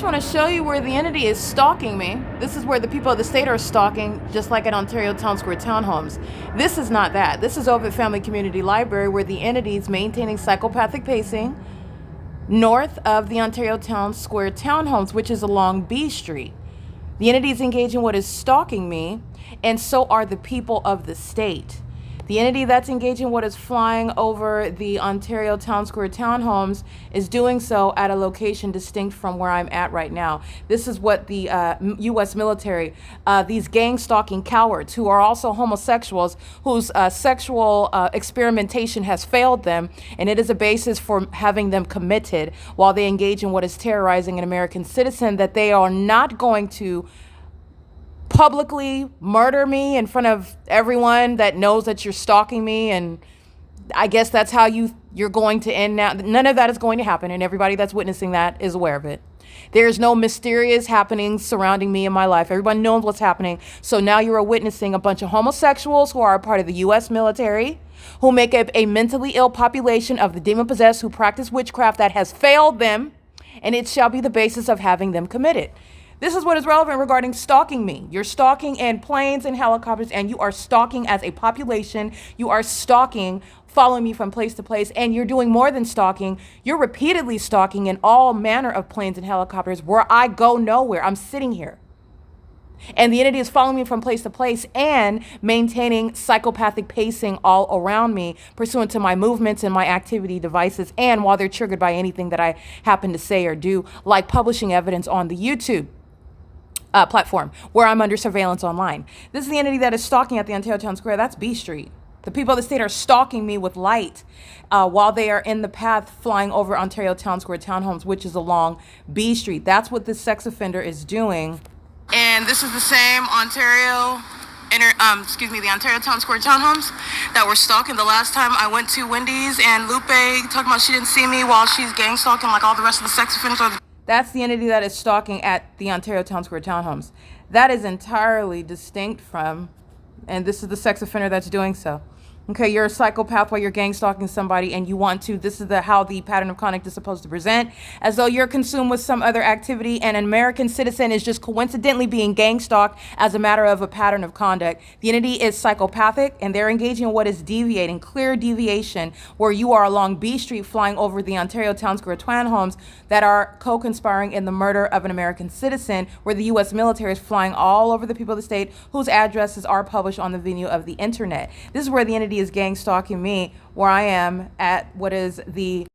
I want to show you where the entity is stalking me. This is where the people of the state are stalking, just like at Ontario Town Square Townhomes. This is not that. This is OVITT Family Community Library, where the entity is maintaining psychopathic pacing north of the Ontario Town Square Townhomes, which is along B Street. The entity is engaging what is stalking me, and so are the people of the state. The entity that's engaging what is flying over the Ontario Town Square Townhomes is doing so at a location distinct from where I'm at right now. This is what the U.S. military, these gang stalking cowards who are also homosexuals, whose sexual experimentation has failed them, and it is a basis for having them committed while they engage in what is terrorizing an American citizen, that they are not going to publicly murder me in front of everyone that knows that you're stalking me, and I guess that's how you're going to end now. None of that is going to happen, and everybody that's witnessing that is aware of it. There's no mysterious happenings surrounding me in my life. Everyone knows what's happening. So now you're witnessing a bunch of homosexuals who are a part of the U.S. military, who make up a mentally ill population of the demon-possessed who practice witchcraft that has failed them, and it shall be the basis of having them committed. This is what is relevant regarding stalking me. You're stalking in planes and helicopters, and you are stalking as a population. You are stalking, following me from place to place, and you're doing more than stalking. You're repeatedly stalking in all manner of planes and helicopters where I go nowhere. I'm sitting here. And the entity is following me from place to place and maintaining psychopathic pacing all around me, pursuant to my movements and my activity devices, and while they're triggered by anything that I happen to say or do, like publishing evidence on the YouTube platform where I'm under surveillance online. This is the entity that is stalking at the Ontario Town Square. That's B Street. The people of the state are stalking me with light while they are in the path flying over Ontario Town Square Townhomes, which is along B Street. That's what this sex offender is doing. And this is the same the Ontario Town Square Townhomes that were stalking the last time I went to Wendy's, and Lupe talking about she didn't see me while she's gang stalking like all the rest of the sex offenders. That's the entity that is stalking at the Ontario Town Square Townhomes. That is entirely distinct from, and this is the sex offender that's doing so. Okay, you're a psychopath while you're gang stalking somebody, and you want to, this is how the pattern of conduct is supposed to present, as though you're consumed with some other activity, and an American citizen is just coincidentally being gang stalked as a matter of a pattern of conduct. The entity is psychopathic, and they're engaging in what is deviating, clear deviation, where you are along B Street flying over the Ontario Town Square Townhomes that are co-conspiring in the murder of an American citizen, where the U.S. military is flying all over the people of the state whose addresses are published on the venue of the internet. This is where the entity is gang stalking me, where I am at what is the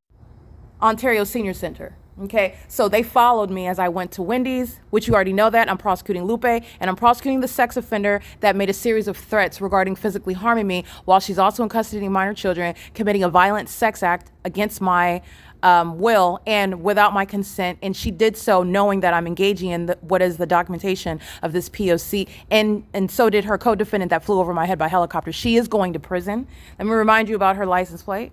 Ontario Senior Center. Okay, so they followed me as I went to Wendy's, which you already know that. I'm prosecuting Lupe, and I'm prosecuting the sex offender that made a series of threats regarding physically harming me while she's also in custody of minor children, committing a violent sex act against my will and without my consent, and she did so knowing that I'm engaging in what is the documentation of this P.O.C. and so did her co-defendant that flew over my head by helicopter. She is going to prison. Let me remind you about her license plate.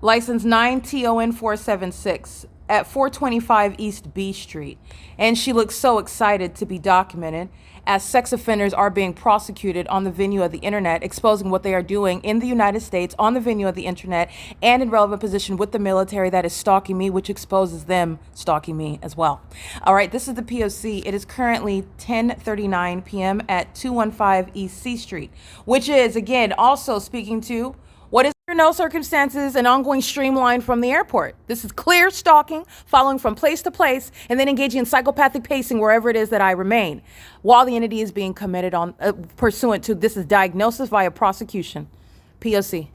License 9TON476 at 425 East B Street. And she looks so excited to be documented as sex offenders are being prosecuted on the venue of the internet, exposing what they are doing in the United States on the venue of the internet and in relevant position with the military that is stalking me, which exposes them stalking me as well. All right, this is the P.O.C. It is currently 10:39 p.m. at 215 East C Street, which is, again, also speaking to what is under no circumstances an ongoing streamline from the airport. This is clear stalking, following from place to place, and then engaging in psychopathic pacing wherever it is that I remain, while the entity is being committed on pursuant to, this is diagnosis via prosecution. P.O.C.